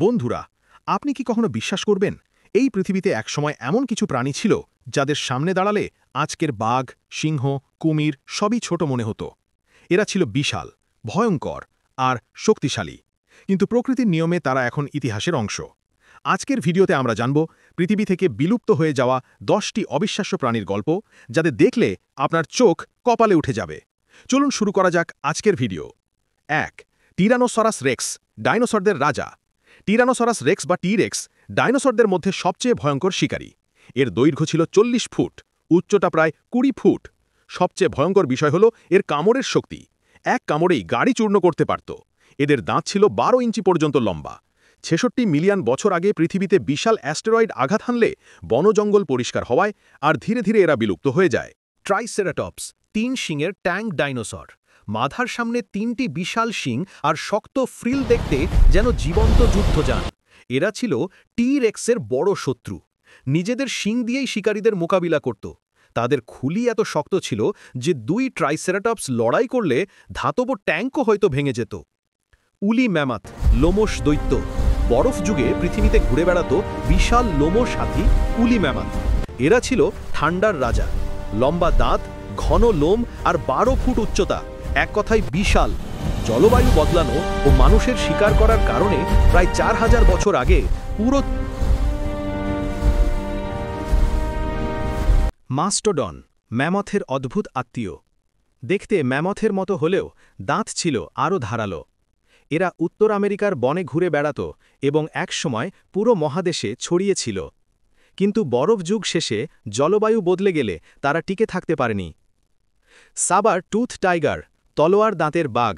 বন্ধুরা, আপনি কি কখনো বিশ্বাস করবেন এই পৃথিবীতে একসময় এমন কিছু প্রাণী ছিল যাদের সামনে দাঁড়ালে আজকের বাঘ, সিংহ, কুমির সবই ছোট মনে হতো। এরা ছিল বিশাল, ভয়ঙ্কর আর শক্তিশালী, কিন্তু প্রকৃতির নিয়মে তারা এখন ইতিহাসের অংশ। আজকের ভিডিওতে আমরা জানব পৃথিবী থেকে বিলুপ্ত হয়ে যাওয়া 10টি অবিশ্বাস্য প্রাণীর গল্প, যাদের দেখলে আপনার চোখ কপালে উঠে যাবে। চলুন শুরু করা যাক আজকের ভিডিও। 1. টিরানোসরাস রেক্স, ডাইনোসরদের রাজা। টিরানোসরাস রেক্স বা টি-রেক্স ডাইনোসরদের মধ্যে সবচেয়ে ভয়ঙ্কর শিকারী। এর দৈর্ঘ্য ছিল 40 ফুট, উচ্চতা প্রায় 20 ফুট। সবচেয়ে ভয়ঙ্কর বিষয় হল এর কামড়ের শক্তি। এক কামড়েই গাড়ি চূর্ণ করতে পারত। এদের দাঁত ছিল 12 ইঞ্চি পর্যন্ত লম্বা। 66 মিলিয়ন বছর আগে পৃথিবীতে বিশাল অ্যাস্টেরয়েড আঘাত হানলে বনজঙ্গল পরিষ্কার হওয়ায় আর ধীরে ধীরে এরা বিলুপ্ত হয়ে যায়। ট্রাইসেরাটপস, 3 শিংয়ের ট্যাঙ্ক ডাইনোসর। মাথার সামনে 3টি বিশাল শিং আর শক্ত ফ্রিল, দেখতে যেন জীবন্ত যুদ্ধযান। এরা ছিল টি-রেক্সের বড় শত্রু। নিজেদের শিং দিয়েই শিকারীদের মোকাবিলা করত। তাদের খুলি এত শক্ত ছিল যে 2 ট্রাইসেরাটপস লড়াই করলে ধাতব ট্যাঙ্কও হয়তো ভেঙে যেত। উলি ম্যামথ, লোমশ দৈত্য। বরফ যুগে পৃথিবীতে ঘুরে বেড়াতো বিশাল লোমশ হাতি উলি ম্যামথ। এরা ছিল ঠান্ডার রাজা। লম্বা দাঁত, ঘন লোম আর 12 ফুট উচ্চতা, এক কথায় বিশাল। জলবায়ু বদলানো ও মানুষের শিকার করার কারণে প্রায় 4000 বছর আগে পুরো। মাস্টোডন, ম্যামথের অদ্ভুত আত্মীয়। দেখতে ম্যামথের মতো হলেও দাঁত ছিল আরও ধারালো। এরা উত্তর আমেরিকার বনে ঘুরে বেড়াত এবং একসময় পুরো মহাদেশে ছড়িয়ে ছিল। কিন্তু বরফ যুগ শেষে জলবায়ু বদলে গেলে তারা টিকে থাকতে পারেনি। সাবার টুথ টাইগার, তলোয়ার দাঁতের বাঘ।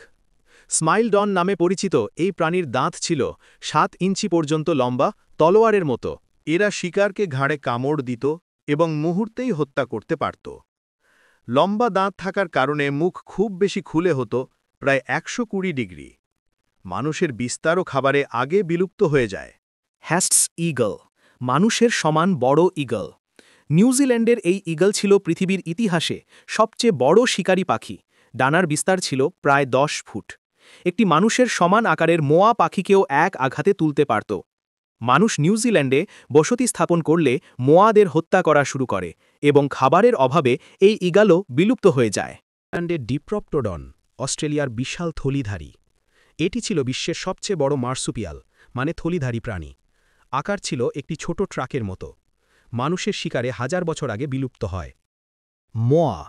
স্মাইলডন নামে পরিচিত এই প্রাণীর দাঁত ছিল 7 ইঞ্চি পর্যন্ত লম্বা, তলোয়ারের মতো। এরা শিকারকে ঘাড়ে কামড় দিত এবং মুহূর্তেই হত্যা করতে পারত। লম্বা দাঁত থাকার কারণে মুখ খুব বেশি খুলে হতো, প্রায় 120 ডিগ্রি। মানুষের বিস্তার ও খাবারে আগে বিলুপ্ত হয়ে যায়। হ্যাস্টস ঈগল, মানুষের সমান বড় ঈগল। নিউজিল্যান্ডের এই ঈগল ছিল পৃথিবীর ইতিহাসে সবচেয়ে বড় শিকারী পাখি। ডানার বিস্তার ছিল প্রায় 10 ফুট। একটি মানুষের সমান আকারের মোয়া পাখিকেও এক আঘাতে তুলতে পারত। মানুষ নিউজিল্যান্ডে বসতি স্থাপন করলে মোয়াদের হত্যা করা শুরু করে এবং খাবারের অভাবে এই ঈগলও বিলুপ্ত হয়ে যায়। নিউজিল্যান্ডের ডিপ্রপ্টোডন, অস্ট্রেলিয়ার বিশাল থলিধারী। এটি ছিল বিশ্বের সবচেয়ে বড় মার্সুপিয়াল, মানে থলিধারী প্রাণী। আকার ছিল একটি ছোট ট্রাকের মতো। মানুষের শিকারে 1000 বছর আগে বিলুপ্ত হয়। মোয়া,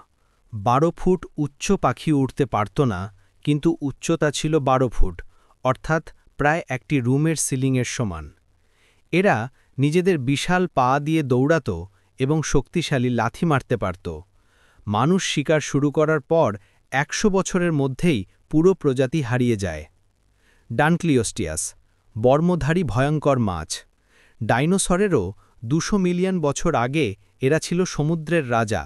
12 ফুট উচ্চ পাখি উঠতে পারত না, কিন্তু উচ্চতা ছিল 12 ফুট, অর্থাৎ প্রায় একটি রুমের সিলিংয়ের সমান। এরা নিজেদের বিশাল পা দিয়ে দৌড়াত এবং শক্তিশালী লাথি মারতে পারত। মানুষ শিকার শুরু করার পর 100 বছরের মধ্যেই পুরো প্রজাতি হারিয়ে যায়। ডানক্লিওস্টিয়াস, বর্মধারী ভয়ঙ্কর মাছ। ডাইনোসরেরও 200 মিলিয়ন বছর আগে এরা ছিল সমুদ্রের রাজা।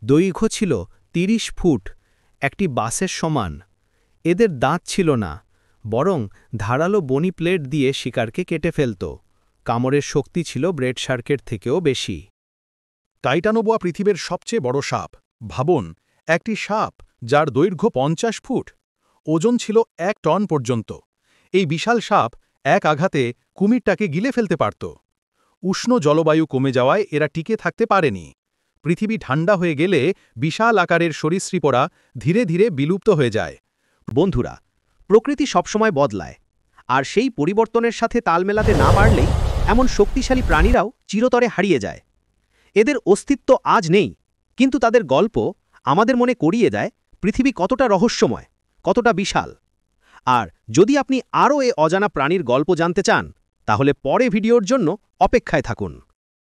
দৈর্ঘ্য ছিল 30 ফুট, একটি বাসের সমান। এদের দাঁত ছিল না, বরং ধারালো বনি প্লেট দিয়ে শিকারকে কেটে ফেলত। কামড়ের শক্তি ছিল ব্রেড শার্কের থেকেও বেশি। টাইটানোবোয়া পৃথিবীর সবচেয়ে বড় সাপ। ভাবুন, একটি সাপ যার দৈর্ঘ্য 50 ফুট, ওজন ছিল 1 টন পর্যন্ত। এই বিশাল সাপ এক আঘাতে কুমিরটাকে গিলে ফেলতে পারত। উষ্ণ জলবায়ু কমে যাওয়ায় এরা টিকে থাকতে পারেনি। পৃথিবী ঠান্ডা হয়ে গেলে বিশাল আকারের সরীসৃপরা ধীরে ধীরে বিলুপ্ত হয়ে যায়। বন্ধুরা, প্রকৃতি সবসময় বদলায়, আর সেই পরিবর্তনের সাথে তাল মেলাতে না পারলেই এমন শক্তিশালী প্রাণীরাও চিরতরে হারিয়ে যায়। এদের অস্তিত্ব আজ নেই, কিন্তু তাদের গল্প আমাদের মনে করিয়ে দেয় পৃথিবী কতটা রহস্যময়, কতটা বিশাল। আর যদি আপনি আরও অজানা প্রাণীর গল্প জানতে চান, তাহলে পরে ভিডিওর জন্য অপেক্ষায় থাকুন।